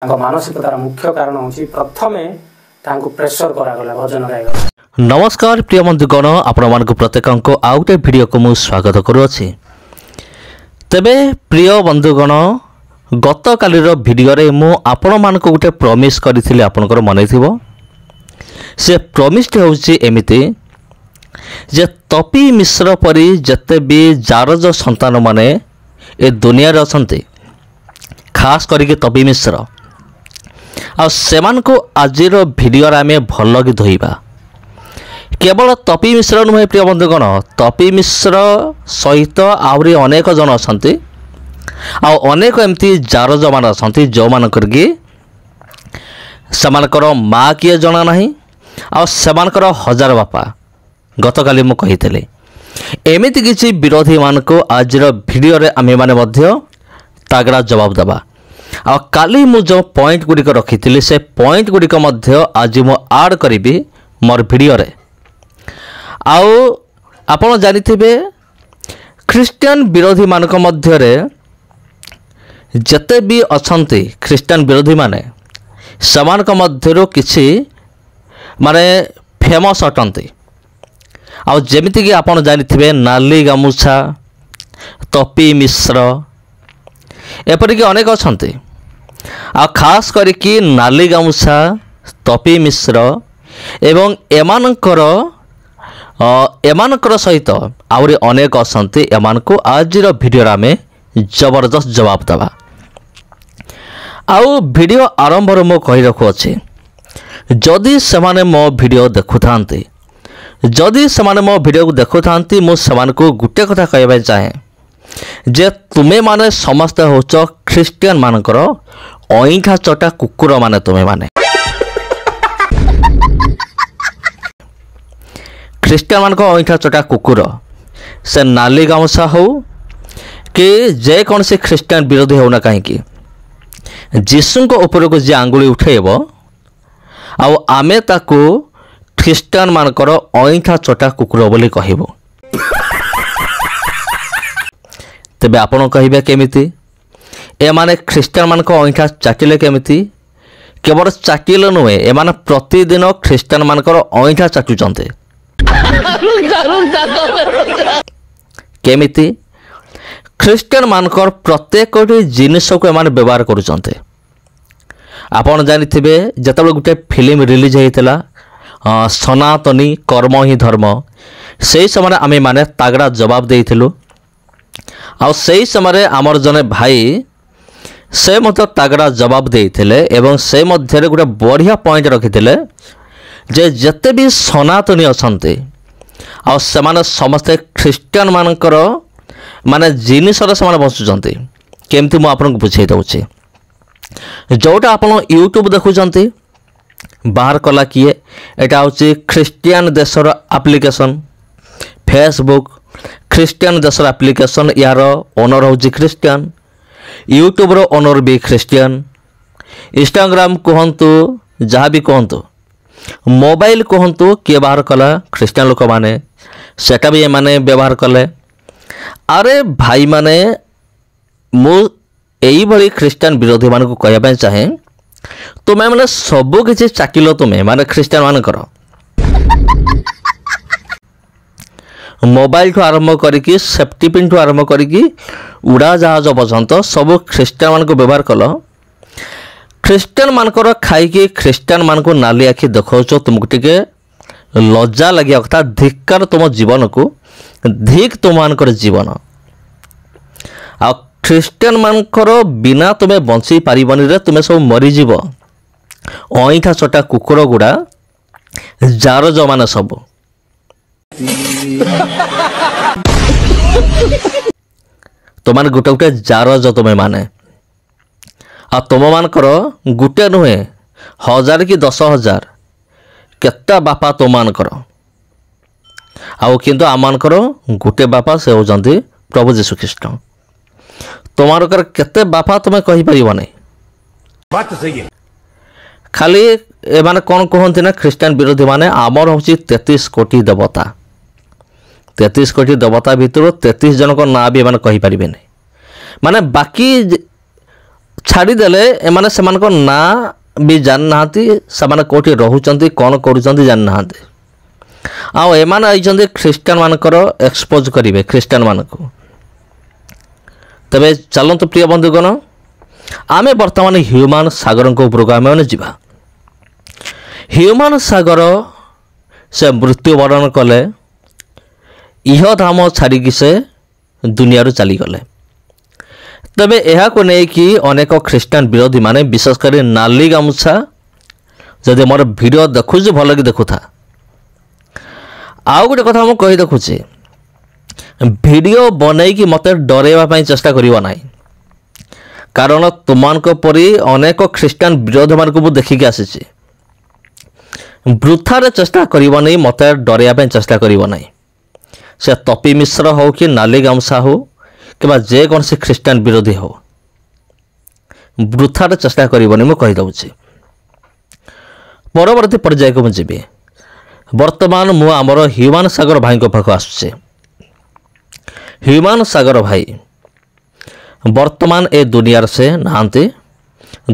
मानसिकतार मुख्य कारण होची प्रथमे तांको प्रेशर करागला भजन गाइगला। नमस्कार प्रिय बंधुगण आपण प्रत्येक आउ गोटे भिडियो को मु स्वागत करुँची। तेबे प्रिय बंधुगण गत कालीर भिडियो रे मु आपण मानक गोटे प्रॉमिस करिथिले आपनकर मन थिबो। से प्रॉमिस होची एमिति जे तपी मिश्र परी जते भी जारज संतान माने ए दुनिया रे असंते, खास करके तपी मिश्र आ सेमान को आजिर भिडियो आम भल कि धोइबा। केवल तपी मिश्र नुहे प्रिय बंधुगण, तपी मिश्र सहित आहरी अनेक जन अच्छा अनेक एमती जारज मान अच्छा जो मानकर कि सेमानकर माँ किए जना नहीं आ सेमानकर हजार बापा गत काली मु कहितले। एमिति किछि विरोधी मान को आजिर भिडियो रे आमे माने मध्य तागड़ा जवाब देबा। आ काली मु जो पॉइंट गुड़िक रखी से पॉइंट गुड़िक मध्य आज मु आड करी मोर भिडियो रे। आउ आपण जानिथिबे ख्रिस्टियन विरोधी मानक मध्य रे जते भी अछंती ख्रिस्टियन विरोधी माने समानक मध्यरो किछि माने फेमस अटंती। आउ जेमिति कि आपण जानिथिबे नाली गामुछा, तपी मिश्र एपरिक अनेक अछंती। आ खास करके नाली गामुछा, तपी मिश्र एवं एमानकर सहित आहरी अनेक अछंती। एमान को आजिर भिडियो आमे जबरदस्त जवाब देबा। आउ भिडियो आरंभ मु कहि रखुअछि, जदि सेमाने मो भिडियो देखुथांती, जदि सेमाने मो भिडियो को देखुथांती, मु सेमान को गुटे कथा कहबा चाहे जे तुमे माने समस्त होच ख्रिस्टियन मानकर अईठा चटा कुकुर माने। तुमे माने ख्रिस्टियन मानक अईठा चटा कुकुर, से नाली गामसा हो कि जे कौन से ख्रिस्टियन विरोधी होना कहीं जीसु को ऊपर को जे आंगुली उठेब आउ आमे ताकू ख्रिस्टियन मानकर अईठा चटा कुकुर बोली कहबो। तेबे आपण कहिबे केमिति ए माने ख्रिस्टियन मान को अईठा चाटिले केमिति? केवल चाटिले नुहे, ए माने प्रतिदिन ख्रिस्टियन मानकर अईठा चाटुचंते। केमिति? ख्रिस्टियन मानकर प्रत्येक जिनिस को एमाने व्यवहार करुचंते। आपण जानिथिबे जतबे गुटे फिल्म रिलीज हेइतला सनातनी कर्म ही धर्म, सेही समय आमे माने तागड़ा जवाब देइथिलु। आ सही समय आमर जने भाई से मत तागड़ा जवाब देइथिले एवं से मध्य गोटे बढ़िया पॉइंट रखिथिले जे जते भी सनातनी अछंते आ सेमाने समस्ते ख्रिस्टियन मानकर माने जिनिसर सेमाने बसुचंती। केमती मु आपन को बुझाई दउछि, जोटा आपन यूट्यूब देखुचंती बाहर कला किए, एटा होछि ख्रिस्टियन देशर एप्लीकेशन। फेसबुक ख्रिस्टियन देशर एप्लीकेशन, यार ओनर होछि ख्रिस्टियन। यूट्यूब रो ओनर भी ख्रिस्टियन। इंस्टाग्राम कहंतु जहाँ भी कहंतु, मोबाइल कहंतु किए बाहर कला ख्रिस्टियन लोक माने, सेटा भी एमाने व्यवहार कले। अरे भाई माने मु एई भली ख्रिस्टियन विरोधी मान को कहबा चाहे, तुमे माने सबो किछि चाटिलो तुमे माने ख्रिस्टियन मानकर मोबाइल ठू आरंभ करिकी सेफ्टी पिन ठू आरंभ करिकी उड़ा जहाज पर्यंत सब ख्रिस्टियन मान को व्यवहार कल। ख्रिस्टियन मानकर खाइकी ख्रिस्टियन मान को नाली आखि देखौछ, तुमको टिके लज्जा लगे कथा। धिक्कार तुम जीवन को, धिक तुम मानकर जीवन। आ ख्रिस्टियन मानकर बिना तुमे बंची पारिबनी रे, तुमे सब मरी जीव। अईठा चटा कुकुर गुड़ा जारज मान सब तुम गोटे गोटे जारज तुमे माने। आ तुम मानकर गुटे नुहे, हजार कि 10,000 केता बापा तुम मानकर। आउ किंतु आम मानकर गुटे बापा से होजंती प्रभु जीशु ख्रीष्ट। तुमारकर केते बापा तुमे कहि परिबो नै। बात सही है। खाली ए माने कोन कहंती ना ख्रिस्टियन विरोधी माने आमर होची 33 कोटी देवता। 33 कोटी देवता भितर 33 जन को ना भी माने कहि परिबे नै। माने बाकी ଛାଡ଼ିଦେଲେ ଏମାନେ ସେମାନଙ୍କ ନାଁ ବି ଜାଣିନାହାନ୍ତି, ସେମାନେ କେଉଁଠି ରହୁଛନ୍ତି କ'ଣ କରୁଛନ୍ତି ଜାଣିନାହାନ୍ତି। ଆଉ ଏମାନେ ଆଇଛନ୍ତି ଖ୍ରୀଷ୍ଟିଆନମାନଙ୍କର ଏକ୍ସପୋଜ କରିବେ ଖ୍ରୀଷ୍ଟିଆନମାନଙ୍କୁ। ତେବେ ଚାଲନ୍ତୁ ପ୍ରିୟ ବନ୍ଧୁଗଣ, ଆମେ ବର୍ତ୍ତମାନ ହ୍ୟୁମାନ ସାଗରଙ୍କ ଉପରକୁ ଆମେମାନେ ଯିବା। ହ୍ୟୁମାନ ସାଗର ସେ ମୃତ୍ୟୁବରଣ କଲେ, ଇହଧାମ ଛାଡ଼ିକି ସେ ଦୁନିଆରୁ ଚାଲିଗଲେ। ତେବେ ଏହାକୁ ନେଇକି ଅନେକ ଖ୍ରୀଷ୍ଟିଆନ ବିରୋଧୀମାନେ, ବିଶେଷ କରି ନାଲି ଗାମୁଛା, ଯଦି ମୋର ଭିଡ଼ିଓ ଦେଖୁଛୁ ଭଲକି ଦେଖୁଥା। ଆଉ ଗୋଟେ କଥା ମୁଁ କହି ଦେଖୁଛି, ଭିଡ଼ିଓ ବନେଇକି ମୋତେ ଡରାଇବା ପାଇଁ ଚେଷ୍ଟା କରିବ ନାହିଁ, କାରଣ ତୁମମାନଙ୍କ ପରି ଅନେକ ଖ୍ରୀଷ୍ଟିଆନ ବିରୋଧୀମାନଙ୍କୁ ମୁଁ ଦେଖିକି ଆସିଛି। ବୃଥାରେ ଚେଷ୍ଟା କରିବନି, ମୋତେ ଡରାଇବା ପାଇଁ ଚେଷ୍ଟା କରିବ ନାହିଁ। ସେ ତପି ମିଶ୍ର ହେଉ କି ନାଲି ଗାମୁଛା ହେଉ କିମ୍ବା ଯେକୌଣସି ଖ୍ରୀଷ୍ଟିଆନ ବିରୋଧୀ ହେଉ, ବୃଥାରେ ଚେଷ୍ଟା କରିବନି, ମୁଁ କହିଦେଉଛି। ପରବର୍ତ୍ତୀ ପର୍ଯ୍ୟାୟକୁ ମୁଁ ଯିବି। ବର୍ତ୍ତମାନ ମୁଁ ଆମର ହ୍ୟୁମାନ ସାଗର ଭାଇଙ୍କ ପାଖକୁ ଆସୁଛି। ହ୍ୟୁମାନ ସାଗର ଭାଇ ବର୍ତ୍ତମାନ ଏ ଦୁନିଆରେ ସେ ନାହାନ୍ତି।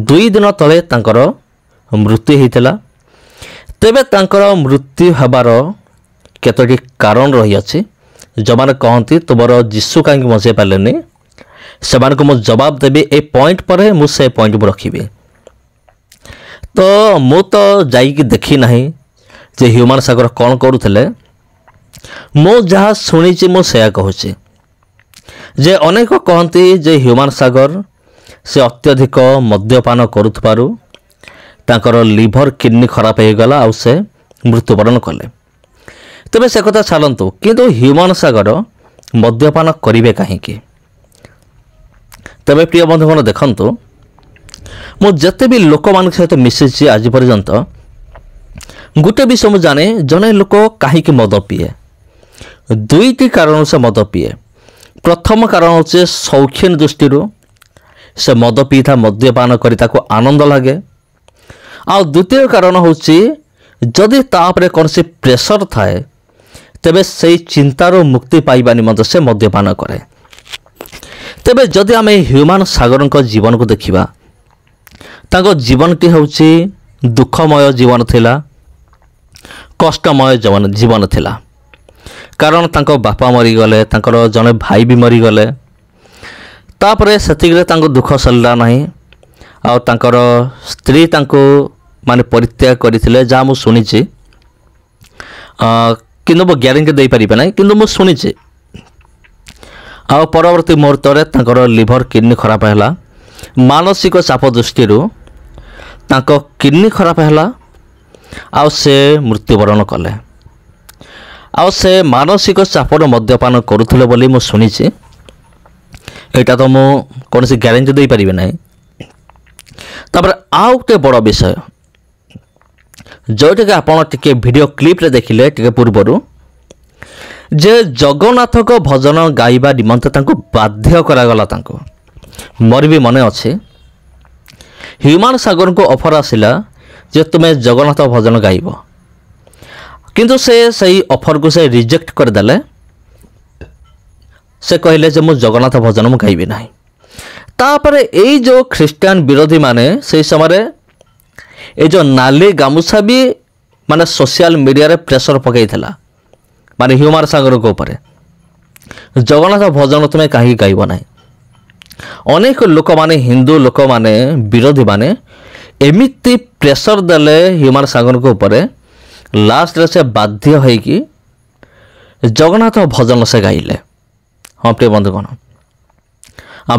2 ଦିନ ତଳେ ତାଙ୍କର ମୃତ୍ୟୁ ହୋଇଥିଲା। ତେବେ ତାଙ୍କର ମୃତ୍ୟୁ ହେବାର କେତୋଟି କାରଣ ରହିଅଛି। ଯେଉଁମାନେ କହନ୍ତି ତୁମର ଯୀଶୁ କାହିଁକି ବଞ୍ଚାଇ ପାରିଲେନି, ସେମାନଙ୍କୁ ମୁଁ ଜବାବ ଦେବି। ଏ ପଏଣ୍ଟ ପରେ ମୁଁ ସେ ପଏଣ୍ଟ ରଖିବି। ତ ମୁଁ ତ ଯାଇକି ଦେଖି ନାହିଁ ଯେ ହ୍ୟୁମାନ ସାଗର କ'ଣ କରୁଥିଲେ। ମୁଁ ଯାହା ଶୁଣିଛି ମୁଁ ସେୟା କହୁଛି ଯେ ଅନେକ କହନ୍ତି ଯେ ହ୍ୟୁମାନ ସାଗର ସେ ଅତ୍ୟଧିକ ମଦ୍ୟପାନ କରୁଥିବାରୁ ତାଙ୍କର ଲିଭର କିଡ଼ନୀ ଖରାପ ହୋଇଗଲା ଆଉ ସେ ମୃତ୍ୟୁବରଣ କଲେ। ତେବେ ସେ କଥା ଛାଡ଼ନ୍ତୁ, କିନ୍ତୁ ହ୍ୟୁମାନ ସାଗର ମଦ୍ୟପାନ କରିବେ କାହିଁକି? ତେବେ ପ୍ରିୟ ବନ୍ଧୁଗଣ ଦେଖନ୍ତୁ, ମୁଁ ଯେତେ ବି ଲୋକମାନଙ୍କ ସହିତ ମିଶିଛି ଆଜି ପର୍ଯ୍ୟନ୍ତ, ଗୋଟେ ବିଷୟ ମୁଁ ଜାଣେ, ଜଣେ ଲୋକ କାହିଁକି ମଦ ପିଏ। 2ଟି କାରଣରୁ ସେ ମଦ ପିଏ। ପ୍ରଥମ କାରଣ ହେଉଛି ସୌଖିନ ଦୃଷ୍ଟିରୁ ସେ ମଦ ପିଇଥାଏ, ମଦ୍ୟପାନ କରି ତାକୁ ଆନନ୍ଦ ଲାଗେ। ଆଉ ଦ୍ୱିତୀୟ କାରଣ ହେଉଛି ଯଦି ତା ଉପରେ କୌଣସି ପ୍ରେସର ଥାଏ, ତେବେ ସେହି ଚିନ୍ତାରୁ ମୁକ୍ତି ପାଇବା ନିମନ୍ତେ ସେ ମଦ୍ୟପାନ କରେ। ତେବେ ଯଦି ଆମେ ହ୍ୟୁମାନ ସାଗରଙ୍କ ଜୀବନକୁ ଦେଖିବା, ତାଙ୍କ ଜୀବନଟି ହେଉଛି ଦୁଃଖମୟ ଜୀବନ ଥିଲା, କଷ୍ଟମୟ ଜୀବନ ଥିଲା। କାରଣ ତାଙ୍କ ବାପା ମରିଗଲେ, ତାଙ୍କର ଜଣେ ଭାଇ ବି ମରିଗଲେ। ତାପରେ ସେତିକିରେ ତାଙ୍କୁ ଦୁଃଖ ସରିଲା ନାହିଁ। ଆଉ ତାଙ୍କର ସ୍ତ୍ରୀ ତାଙ୍କୁ ମାନେ ପରିତ୍ୟାଗ କରିଥିଲେ, ଯାହା ମୁଁ ଶୁଣିଛି, କିନ୍ତୁ ମୁଁ ଗ୍ୟାରେଣ୍ଟି ଦେଇପାରିବେ ନାହିଁ, କିନ୍ତୁ ମୁଁ ଶୁଣିଛି। ଆଉ ପରବର୍ତ୍ତୀ ମୁହୂର୍ତ୍ତରେ ତାଙ୍କର ଲିଭର କିଡ଼ନୀ ଖରାପ ହେଲା। ମାନସିକ ଚାପ ଦୃଷ୍ଟିରୁ ତାଙ୍କ କିଡ଼ନୀ ଖରାପ ହେଲା ଆଉ ସେ ମୃତ୍ୟୁବରଣ କଲେ। ଆଉ ସେ ମାନସିକ ଚାପରୁ ମଦ୍ୟପାନ କରୁଥିଲେ ବୋଲି ମୁଁ ଶୁଣିଛି। ଏଇଟା ତ ମୁଁ କୌଣସି ଗ୍ୟାରେଣ୍ଟି ଦେଇପାରିବି ନାହିଁ। ତାପରେ ଆଉ ଗୋଟେ ବଡ଼ ବିଷୟ, ଯେଉଁଟାକି ଆପଣ ଟିକେ ଭିଡ଼ିଓ କ୍ଲିପ୍ରେ ଦେଖିଲେ ଟିକେ ପୂର୍ବରୁ, ଯେ ଜଗନ୍ନାଥଙ୍କ ଭଜନ ଗାଇବା ନିମନ୍ତେ ତାଙ୍କୁ ବାଧ୍ୟ କରାଗଲା। ତାଙ୍କୁ ମୋର ବି ମନେ ଅଛି, ହ୍ୟୁମାନ ସାଗରଙ୍କୁ ଅଫର୍ ଆସିଲା ଯେ ତୁମେ ଜଗନ୍ନାଥ ଭଜନ ଗାଇବ, କିନ୍ତୁ ସେ ସେହି ଅଫର୍କୁ ସେ ରିଜେକ୍ଟ କରିଦେଲେ। ସେ କହିଲେ ଯେ ମୁଁ ଜଗନ୍ନାଥ ଭଜନ ମୁଁ ଗାଇବି ନାହିଁ। ତାପରେ ଏଇ ଯେଉଁ ଖ୍ରୀଷ୍ଟିଆନ ବିରୋଧୀମାନେ ସେହି ସମୟରେ ଏ ଯେଉଁ ନାଲି ଗାମୁଛା ବି ମାନେ ସୋସିଆଲ ମିଡ଼ିଆରେ ପ୍ରେସର ପକାଇଥିଲା, ମାନେ ହ୍ୟୁମାନ ସାଗରଙ୍କ ଉପରେ, ଜଗନ୍ନାଥ ଭଜନ ତୁମେ କାହିଁକି ଗାଇବ ନାହିଁ। ଅନେକ ଲୋକମାନେ, ହିନ୍ଦୁ ଲୋକମାନେ, ବିରୋଧୀମାନେ ଏମିତି ପ୍ରେସର ଦେଲେ ହ୍ୟୁମାନ ସାଗରଙ୍କ ଉପରେ, ଲାଷ୍ଟରେ ସେ ବାଧ୍ୟ ହୋଇକି ଜଗନ୍ନାଥ ଭଜନ ସେ ଗାଇଲେ। ହଁ ପ୍ରିୟ ବନ୍ଧୁଗଣ,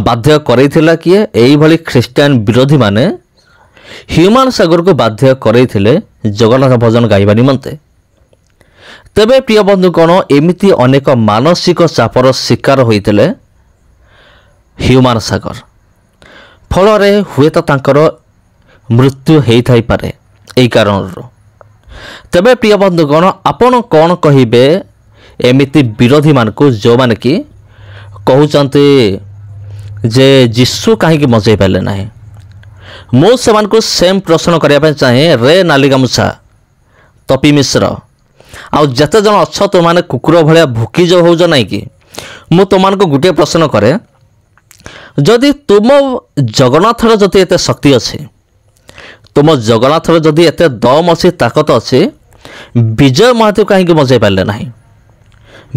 ବାଧ୍ୟ କରାଇଥିଲା କିଏ? ଏଇଭଳି ଖ୍ରୀଷ୍ଟିଆନ ବିରୋଧୀମାନେ ହ୍ୟୁମାନ ସାଗରକୁ ବାଧ୍ୟ କରାଇଥିଲେ ଜଗନ୍ନାଥ ଭଜନ ଗାଇବା ନିମନ୍ତେ। ତେବେ ପ୍ରିୟ ବନ୍ଧୁଗଣ, ଏମିତି ଅନେକ ମାନସିକ ଚାପର ଶିକାର ହୋଇଥିଲେ ହ୍ୟୁମାନ ସାଗର। ଫଳରେ ହୁଏତ ତାଙ୍କର ମୃତ୍ୟୁ ହୋଇଥାଇପାରେ ଏହି କାରଣରୁ। ତେବେ ପ୍ରିୟ ବନ୍ଧୁଗଣ, ଆପଣ କ'ଣ କହିବେ ଏମିତି ବିରୋଧୀମାନଙ୍କୁ ଯେଉଁମାନେ କି କହୁଛନ୍ତି ଯେ ଯୀଶୁ କାହିଁକି ବଞ୍ଚାଇ ପାରିଲେ ନାହିଁ? ମୁଁ ସେମାନଙ୍କୁ ସେମ୍ ପ୍ରଶ୍ନ କରିବା ପାଇଁ ଚାହେଁ। ରେ ନାଲି ଗାମୁଛା, ତପି ମିଶ୍ର, ଆଉ ଯେତେ ଜଣ ଅଛ ତୁମମାନେ କୁକୁର ଭଳିଆ ଭୁକି ଯେଉଁ ହେଉଛ ନାହିଁ କି, ମୁଁ ତୁମମାନଙ୍କୁ ଗୋଟିଏ ପ୍ରଶ୍ନ କରେ, जदि तुम जगन्नाथर जदि एते शक्ति अच्छी तुम जगन्नाथर जदि एते दम अच्छी ताकत अच्छी विजय महाती कहीं बचाई पारे ना।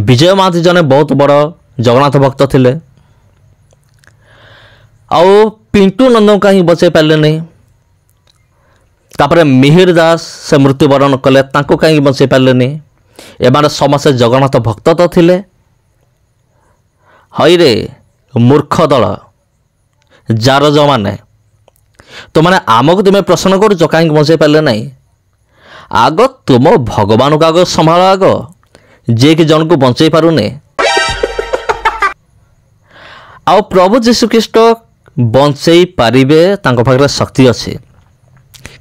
विजय महाती जने बहुत बड़ जगन्नाथ भक्त थिले आउ पिंटू नंद कहीं बचाई पारे नहीं। तापर मिहिर दास से मृत्युवरण कले तांको कहीं बचाई पारे नहीं। एमाने समस्ते जगन्नाथ भक्त तो थिले। हई रे मूर्ख दल जारज माने तो माने आमको तुम्हें प्रश्न कर कहीं बचाई पारे ना। आग तुम भगवान को आग संभाल आग जे कि जन को बचाई पारुने। आउ प्रभु जीशुख्रीष्ट बचाई पारिबे तांको पाखरे शक्ति अच्छी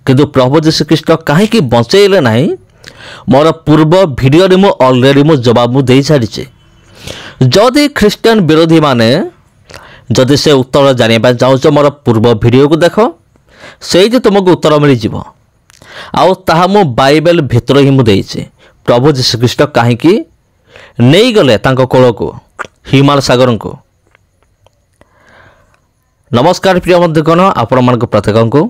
किंतु प्रभु जीशुख्रीष्ट कहीं बचाइले ना। मोर पूर्व वीडियो मु ऑलरेडी मु जवाब मु दे सारी। जदि ख्रीस्टियन विरोधी माने जदि से उत्तर जानिबा चाहो मोर पूर्व वीडियो को देख से तुमको उत्तर मिल जिवो। आउ ताहा मु बाइबल भितर ही मु देइछि प्रभु जीशुख्रीष्ट कहीं नहीं गले तांको कोल को हिमाल सागर को। नमस्कार प्रिय बंधुगण आपण मान प्रत्येक को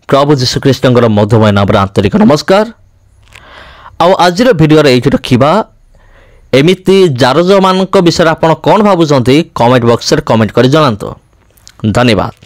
प्रभु जीशुख्रीष्ट मधुमय नाम आंतरिक नमस्कार। आज भिडियो ये रखा एमती जारज मान विषय आप कौन भावुं कमेंट बॉक्स में कमेंट कर जनातु। धन्यवाद।